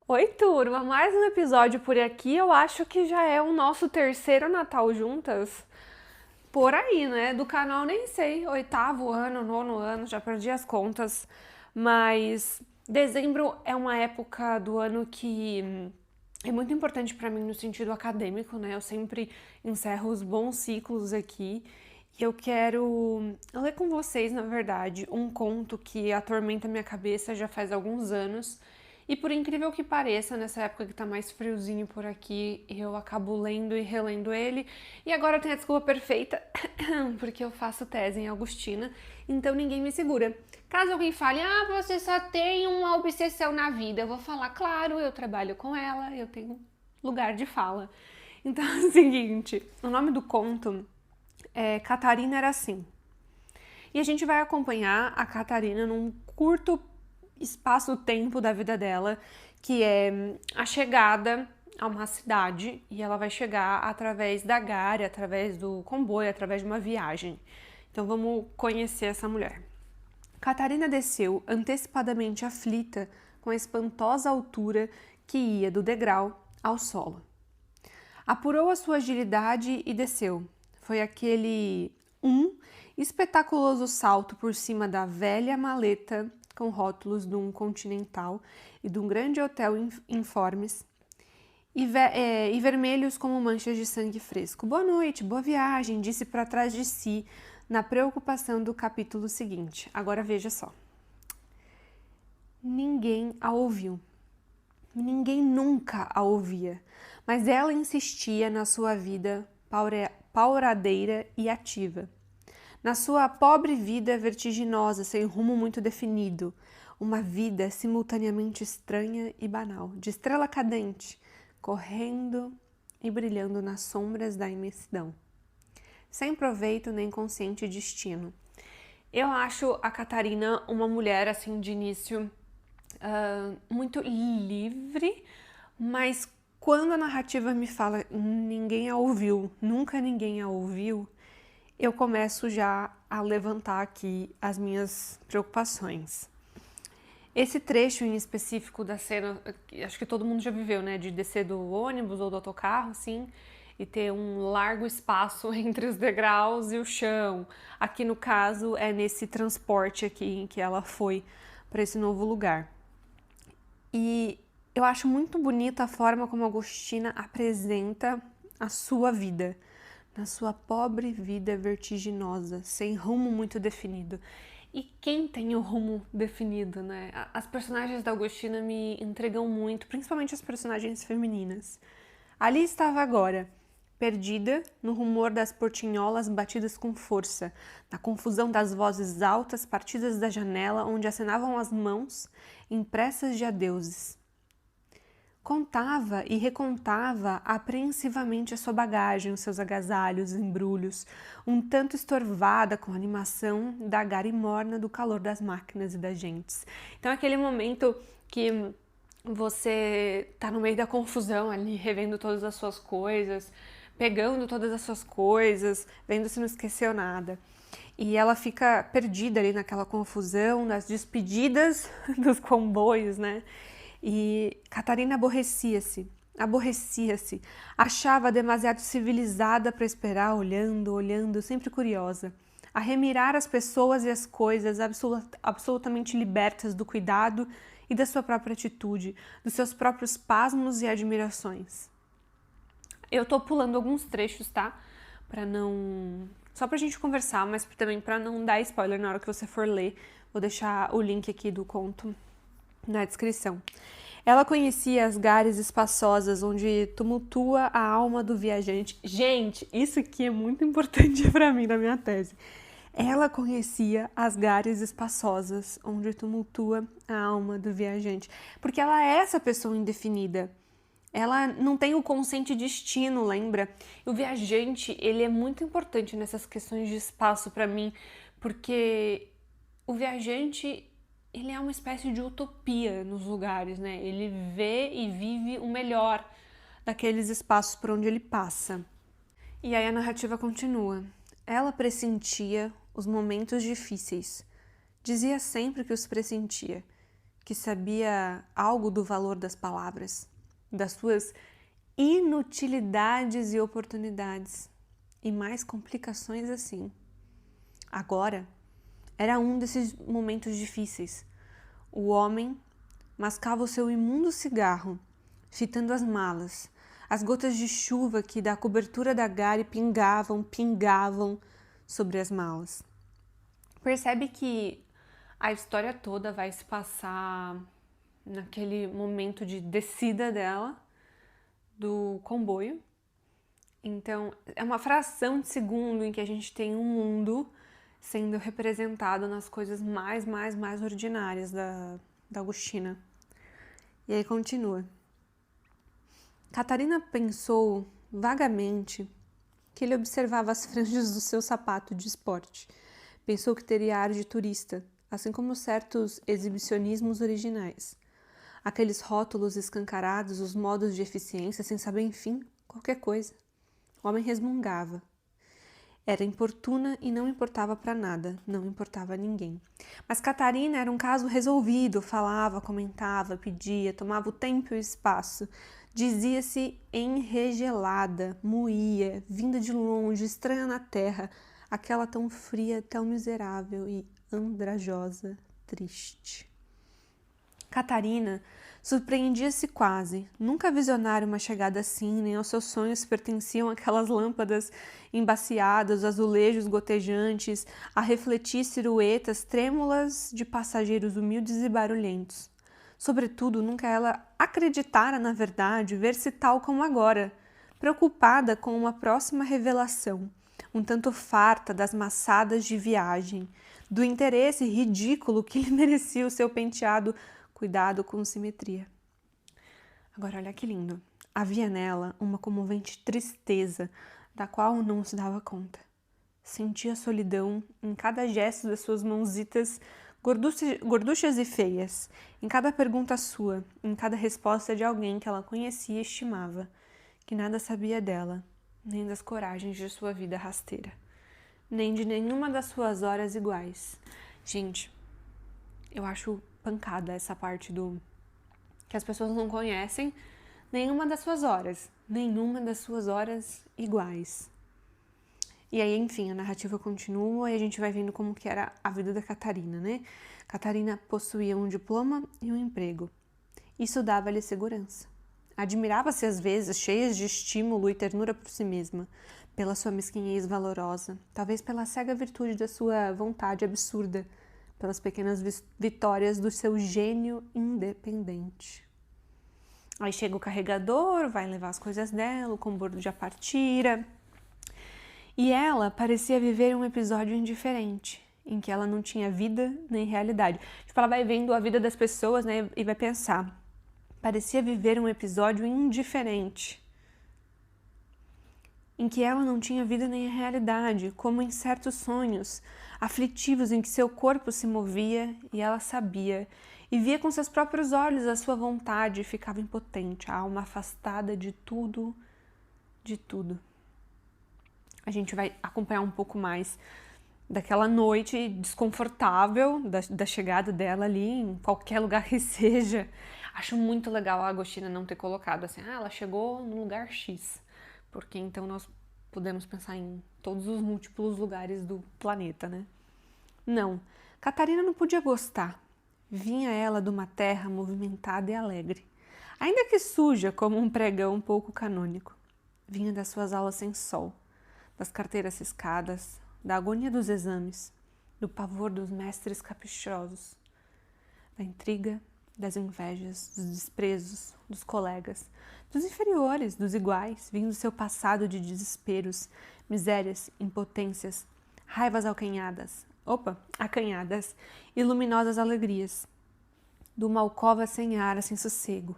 Oi, turma! Mais um episódio por aqui. Eu acho que já é o nosso terceiro Natal juntas. Por aí, né? Do canal nem sei. Oitavo ano, nono ano, já perdi as contas. Mas dezembro é uma época do ano que é muito importante pra mim no sentido acadêmico, né? Eu sempre encerro os bons ciclos aqui. E eu quero ler com vocês, na verdade, um conto que atormenta minha cabeça já faz alguns anos. E por incrível que pareça, nessa época que tá mais friozinho por aqui, eu acabo lendo e relendo ele. E agora eu tenho a desculpa perfeita, porque eu faço tese em Agostina, então ninguém me segura. Caso alguém fale, você só tem uma obsessão na vida, eu vou falar, claro, eu trabalho com ela, eu tenho lugar de fala. Então é o seguinte, o nome do conto é Catarina Era Assim. E a gente vai acompanhar a Catarina num curto espaço-tempo da vida dela, que é a chegada a uma cidade, e ela vai chegar através da Gare, através do comboio, através de uma viagem. Então vamos conhecer essa mulher. Catarina desceu antecipadamente aflita com a espantosa altura que ia do degrau ao solo. Apurou a sua agilidade e desceu. Foi aquele espetaculoso salto por cima da velha maleta com rótulos de um continental e de um grande hotel informes e vermelhos como manchas de sangue fresco. Boa noite, boa viagem, disse para trás de si, na preocupação do capítulo seguinte. Agora veja só. Ninguém a ouviu. Ninguém nunca a ouvia, mas ela insistia na sua vida pauradeira e ativa. Na sua pobre vida vertiginosa, sem rumo muito definido, uma vida simultaneamente estranha e banal, de estrela cadente, correndo e brilhando nas sombras da imensidão, sem proveito nem consciente destino. Eu acho a Catarina uma mulher, assim, de início, muito livre, mas quando a narrativa me fala ninguém a ouviu, nunca ninguém a ouviu, eu começo já a levantar aqui as minhas preocupações. Esse trecho em específico da cena, acho que todo mundo já viveu, né? De descer do ônibus ou do autocarro, assim, e ter um largo espaço entre os degraus e o chão. Aqui no caso é nesse transporte aqui em que ela foi para esse novo lugar. E eu acho muito bonita a forma como a Agostina apresenta a sua vida, na sua pobre vida vertiginosa, sem rumo muito definido. E quem tem o rumo definido, né? As personagens da Agostina me entregam muito, principalmente as personagens femininas. Ali estava agora, perdida no rumor das portinholas batidas com força, na confusão das vozes altas partidas da janela onde acenavam as mãos impressas de adeuses. Contava e recontava apreensivamente a sua bagagem, os seus agasalhos, embrulhos, um tanto estorvada com a animação da gare morna do calor das máquinas e das gentes. Então aquele momento que você tá no meio da confusão ali, revendo todas as suas coisas, pegando todas as suas coisas, vendo se não esqueceu nada. E ela fica perdida ali naquela confusão, nas despedidas dos comboios, né? E Catarina aborrecia-se, achava demasiado civilizada para esperar, olhando, sempre curiosa, a remirar as pessoas e as coisas absolutamente libertas do cuidado e da sua própria atitude, dos seus próprios pasmos e admirações. Eu tô pulando alguns trechos, tá? Pra não... Só pra gente conversar, mas também pra não dar spoiler na hora que você for ler. Vou deixar o link aqui do conto na descrição. Ela conhecia as gares espaçosas onde tumultua a alma do viajante. Gente, isso aqui é muito importante para mim na minha tese. Ela conhecia as gares espaçosas onde tumultua a alma do viajante, porque ela é essa pessoa indefinida. Ela não tem o consciente destino, lembra? O viajante, ele é muito importante nessas questões de espaço para mim, porque o viajante, ele é uma espécie de utopia nos lugares, né? Ele vê e vive o melhor daqueles espaços por onde ele passa. E aí a narrativa continua. Ela pressentia os momentos difíceis. Dizia sempre que os pressentia, que sabia algo do valor das palavras, das suas inutilidades e oportunidades, e mais complicações assim. Agora, era um desses momentos difíceis. O homem mascava o seu imundo cigarro, fitando as malas. As gotas de chuva que da cobertura da gare pingavam sobre as malas. Percebe que a história toda vai se passar naquele momento de descida dela, do comboio. Então, é uma fração de segundo em que a gente tem um mundo sendo representado nas coisas mais ordinárias da Agostina. E aí continua. Catarina pensou vagamente que ele observava as franjas do seu sapato de esporte. Pensou que teria ar de turista, assim como certos exibicionismos originais. Aqueles rótulos escancarados, os modos de eficiência, sem saber, enfim, qualquer coisa. O homem resmungava. Era importuna e não importava para nada, não importava a ninguém. Mas Catarina era um caso resolvido, falava, comentava, pedia, tomava o tempo e o espaço. Dizia-se enregelada, moía, vinda de longe, estranha na terra, aquela tão fria, tão miserável e andrajosa, triste. Catarina surpreendia-se quase. Nunca visionara uma chegada assim, nem aos seus sonhos pertenciam aquelas lâmpadas embaciadas, os azulejos gotejantes, a refletir silhuetas trêmulas de passageiros humildes e barulhentos. Sobretudo, nunca ela acreditara na verdade ver-se tal como agora, preocupada com uma próxima revelação, um tanto farta das maçadas de viagem, do interesse ridículo que lhe merecia o seu penteado cuidado com simetria. Agora, olha que lindo. Havia nela uma comovente tristeza, da qual não se dava conta. Sentia a solidão em cada gesto das suas mãozitas gorduchas e feias, em cada pergunta sua, em cada resposta de alguém que ela conhecia e estimava, que nada sabia dela, nem das coragens de sua vida rasteira, nem de nenhuma das suas horas iguais. Gente, eu acho pancada essa parte do que as pessoas não conhecem nenhuma das suas horas iguais. E aí, enfim, a narrativa continua e a gente vai vendo como que era a vida da Catarina, né? Catarina possuía um diploma e um emprego. Isso dava-lhe segurança. Admirava-se às vezes, cheia de estímulo e ternura por si mesma, pela sua mesquinhez valorosa, talvez pela cega virtude da sua vontade absurda, pelas pequenas vitórias do seu gênio independente. Aí chega o carregador, vai levar as coisas dela, o comboio já partira. E ela parecia viver um episódio indiferente, em que ela não tinha vida nem realidade. Tipo, ela vai vendo a vida das pessoas, né, e vai pensar. Parecia viver um episódio indiferente, em que ela não tinha vida nem realidade, como em certos sonhos aflitivos em que seu corpo se movia e ela sabia, e via com seus próprios olhos a sua vontade e ficava impotente, a alma afastada de tudo, de tudo. A gente vai acompanhar um pouco mais daquela noite desconfortável, da chegada dela ali, em qualquer lugar que seja. Acho muito legal a Agostina não ter colocado assim, ela chegou no lugar X, porque então nós podemos pensar em todos os múltiplos lugares do planeta, né? Não, Catarina não podia gostar. Vinha ela de uma terra movimentada e alegre, ainda que suja como um pregão pouco canônico. Vinha das suas aulas sem sol, das carteiras riscadas, da agonia dos exames, do pavor dos mestres caprichosos, da intriga, das invejas, dos desprezos, dos colegas, dos inferiores, dos iguais, vindo do seu passado de desesperos, misérias, impotências, raivas acanhadas e luminosas alegrias, de uma alcova sem ar, sem sossego,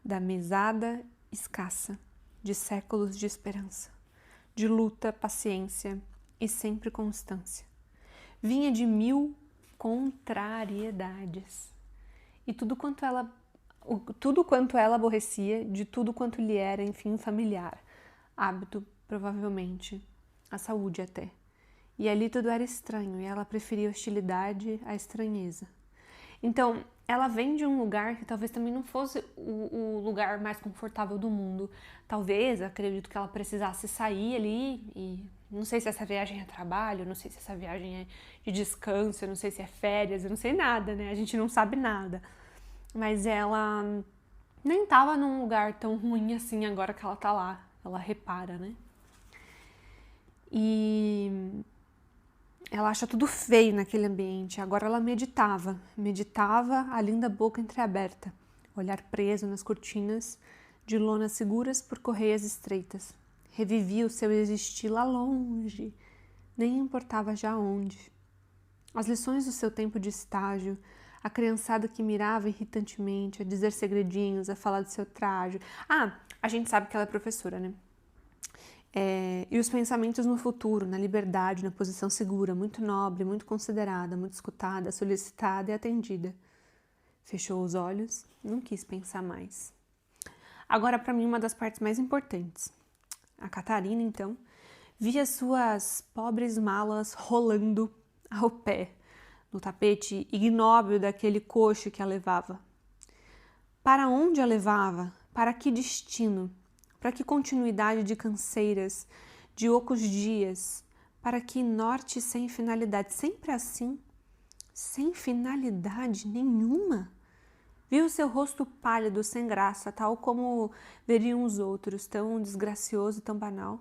da mesada escassa, de séculos de esperança, de luta, paciência e sempre constância. Vinha de 1000 contrariedades. E tudo quanto ela aborrecia, de tudo quanto lhe era, enfim, familiar. Hábito, provavelmente, a saúde até. E ali tudo era estranho, e ela preferia a hostilidade à estranheza. Então, ela vem de um lugar que talvez também não fosse o lugar mais confortável do mundo. Talvez, acredito que ela precisasse sair ali e não sei se essa viagem é trabalho, não sei se essa viagem é de descanso, eu não sei se é férias, eu não sei nada, né? A gente não sabe nada. Mas ela nem tava num lugar tão ruim assim agora que ela tá lá. Ela repara, né? E ela acha tudo feio naquele ambiente. Agora ela meditava, a linda boca entreaberta, olhar preso nas cortinas de lonas seguras por correias estreitas. Revivia o seu existir lá longe, nem importava já onde. As lições do seu tempo de estágio, a criançada que mirava irritantemente, a dizer segredinhos, a falar do seu traje. Ah, a gente sabe que ela é professora, né? E os pensamentos no futuro, na liberdade, na posição segura, muito nobre, muito considerada, muito escutada, solicitada e atendida. Fechou os olhos, não quis pensar mais. Agora, para mim, uma das partes mais importantes. A Catarina, então, via suas pobres malas rolando ao pé, no tapete ignóbil daquele coche que a levava. Para onde a levava? Para que destino? Para que continuidade de canseiras, de ocos dias? Para que norte sem finalidade? Sempre assim? Sem finalidade nenhuma? Viu seu rosto pálido, sem graça, tal como veriam os outros, tão desgracioso, tão banal.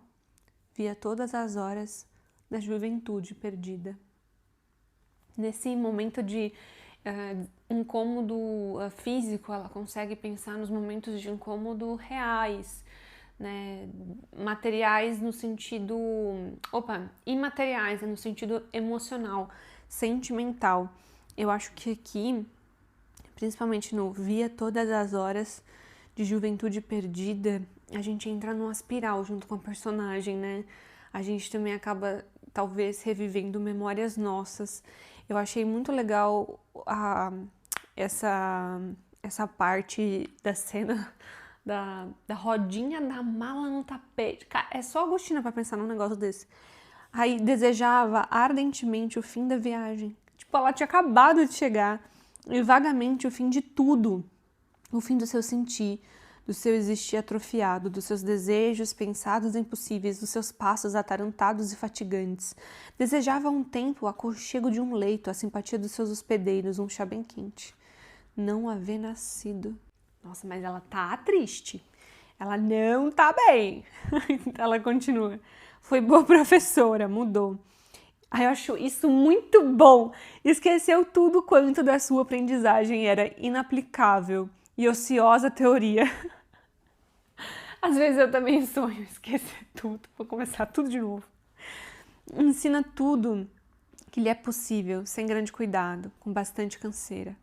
Via todas as horas da juventude perdida. Nesse momento de incômodo físico, ela consegue pensar nos momentos de incômodo reais, né? Materiais no sentido... imateriais, no sentido emocional, sentimental. Eu acho que aqui, principalmente no Via Todas as Horas de Juventude Perdida, a gente entra numa espiral junto com a personagem, né? A gente também acaba, talvez, revivendo memórias nossas. Eu achei muito legal essa parte da cena da rodinha da mala no tapete. Cara, é só Agostina pra pensar num negócio desse. Aí desejava ardentemente o fim da viagem. Tipo, ela tinha acabado de chegar. E vagamente o fim de tudo. O fim do seu sentir, do seu existir atrofiado, dos seus desejos pensados impossíveis, dos seus passos atarantados e fatigantes. Desejava há um tempo o aconchego de um leito, a simpatia dos seus hospedeiros, um chá bem quente. Não haver nascido. Nossa, mas ela tá triste. Ela não tá bem. Ela continua. Foi boa professora, mudou. Eu acho isso muito bom. Esqueceu tudo quanto da sua aprendizagem era inaplicável e ociosa teoria. Às vezes eu também sonho esquecer tudo, vou começar tudo de novo. Ensina tudo que lhe é possível, sem grande cuidado, com bastante canseira.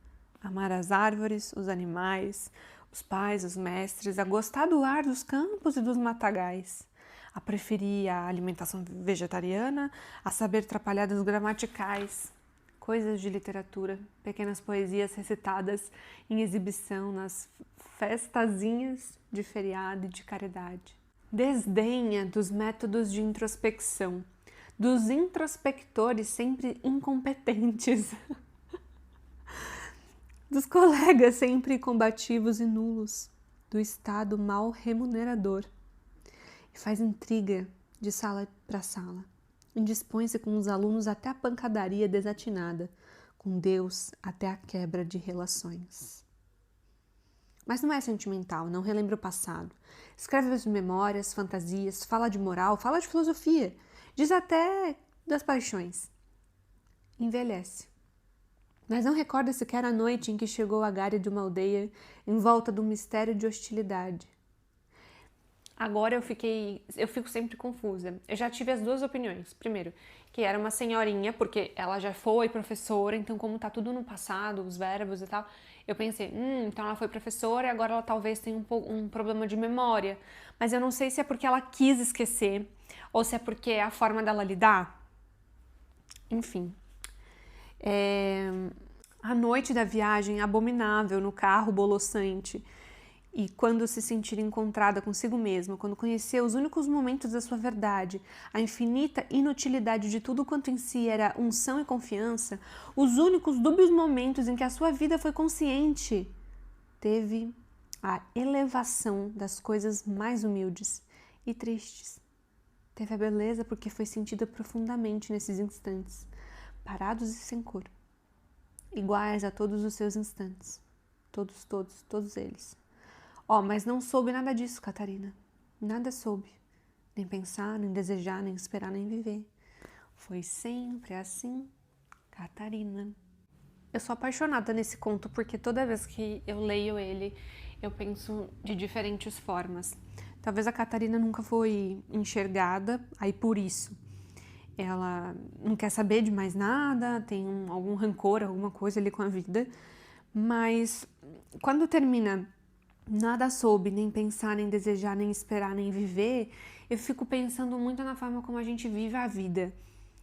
Amar as árvores, os animais, os pais, os mestres, a gostar do ar dos campos e dos matagais. A preferir a alimentação vegetariana, a saber trapalhadas gramaticais, coisas de literatura, pequenas poesias recitadas em exibição nas festazinhas de feriado e de caridade. Desdenha dos métodos de introspecção, dos introspectores sempre incompetentes, dos colegas sempre combativos e nulos, do Estado mal remunerador. E faz intriga de sala para sala. Indispõe-se com os alunos até a pancadaria desatinada, com Deus até a quebra de relações. Mas não é sentimental, não relembra o passado. Escreve as memórias, fantasias, fala de moral, fala de filosofia, diz até das paixões. Envelhece. Mas não recorda sequer a noite em que chegou à gária de uma aldeia em volta de um mistério de hostilidade. Agora eu fico sempre confusa. Eu já tive as duas opiniões. Primeiro, que era uma senhorinha, porque ela já foi professora, então como tá tudo no passado, os verbos e tal, eu pensei, então ela foi professora e agora ela talvez tenha um problema de memória. Mas eu não sei se é porque ela quis esquecer, ou se é porque é a forma dela lidar. Enfim. A noite da viagem abominável no carro bolossante, E quando se sentir encontrada consigo mesma, quando conhecer os únicos momentos da sua verdade, a infinita inutilidade de tudo quanto em si era unção e confiança, os únicos dúbios momentos em que a sua vida foi consciente, teve a elevação das coisas mais humildes e tristes. Teve a beleza porque foi sentida profundamente nesses instantes, parados e sem cor, iguais a todos os seus instantes. Todos eles. Mas não soube nada disso, Catarina. Nada soube. Nem pensar, nem desejar, nem esperar, nem viver. Foi sempre assim, Catarina. Eu sou apaixonada nesse conto porque toda vez que eu leio ele, eu penso de diferentes formas. Talvez a Catarina nunca foi enxergada, aí por isso. Ela não quer saber de mais nada, tem algum rancor, alguma coisa ali com a vida. Mas quando termina nada soube, nem pensar, nem desejar, nem esperar, nem viver, eu fico pensando muito na forma como a gente vive a vida.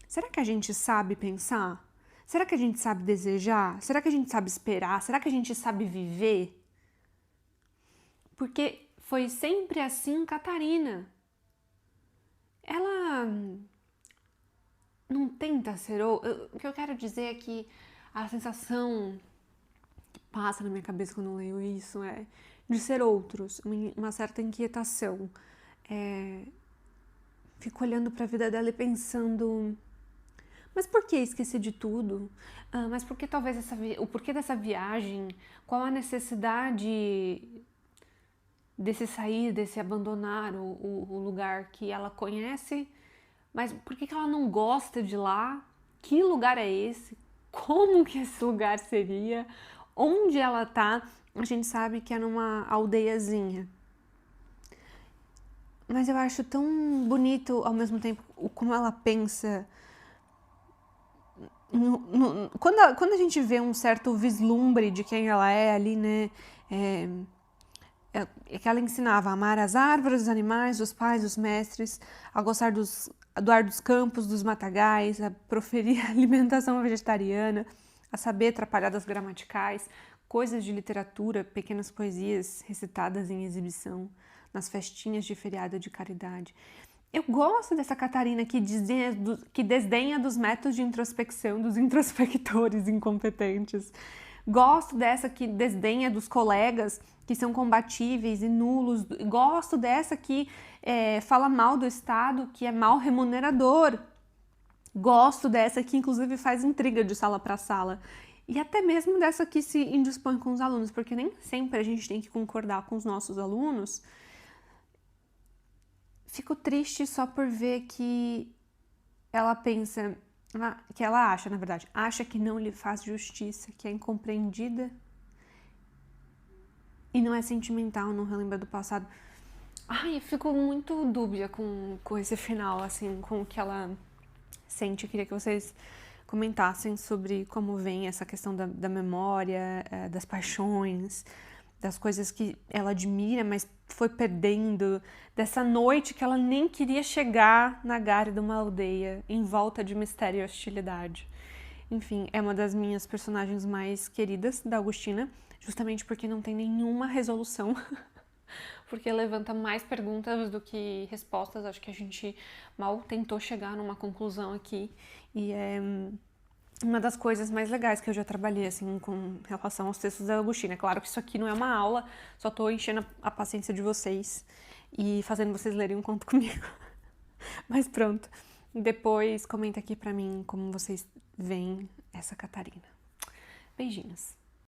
Será que a gente sabe pensar? Será que a gente sabe desejar? Será que a gente sabe esperar? Será que a gente sabe viver? Porque foi sempre assim, Catarina. Ela não tenta ser outra. O que eu quero dizer é que a sensação que passa na minha cabeça quando eu leio isso é de ser outros, uma certa inquietação. Fico olhando para a vida dela e pensando, mas por que esquecer de tudo? Mas por que talvez o porquê dessa viagem? Qual a necessidade desse sair, desse abandonar o lugar que ela conhece? Mas por que ela não gosta de lá? Que lugar é esse? Como que esse lugar seria? Onde ela tá? A gente sabe que é numa aldeiazinha. Mas eu acho tão bonito, ao mesmo tempo, como ela pensa. Quando a gente vê um certo vislumbre de quem ela é ali, né? É que ela ensinava a amar as árvores, os animais, os pais, os mestres, a gostar do ar dos campos, dos matagais, a proferir alimentação vegetariana, a saber atrapalhadas gramaticais, coisas de literatura, pequenas poesias recitadas em exibição, nas festinhas de feriado de caridade. Eu gosto dessa Catarina que desdenha dos métodos de introspecção dos introspectores incompetentes. Gosto dessa que desdenha dos colegas que são combatíveis e nulos. Gosto dessa que fala mal do Estado, que é mal remunerador. Gosto dessa que, inclusive, faz intriga de sala para sala. E até mesmo dessa que se indispõe com os alunos, porque nem sempre a gente tem que concordar com os nossos alunos. Fico triste só por ver que ela pensa, que ela acha, na verdade, acha que não lhe faz justiça, que é incompreendida e não é sentimental, não relembra do passado. Eu fico muito dúbia com esse final, assim, com o que ela sente. Eu queria que vocês comentassem sobre como vem essa questão da memória, das paixões, das coisas que ela admira, mas foi perdendo, dessa noite que ela nem queria chegar na Gare de uma aldeia, em volta de mistério e hostilidade. Enfim, é uma das minhas personagens mais queridas da Augustina, justamente porque não tem nenhuma resolução, porque levanta mais perguntas do que respostas. Acho que a gente mal tentou chegar numa conclusão aqui, e é uma das coisas mais legais que eu já trabalhei, assim, com relação aos textos da Augustina. É claro que isso aqui não é uma aula, só tô enchendo a paciência de vocês e fazendo vocês lerem um conto comigo. Mas pronto, depois comenta aqui pra mim como vocês veem essa Catarina. Beijinhos!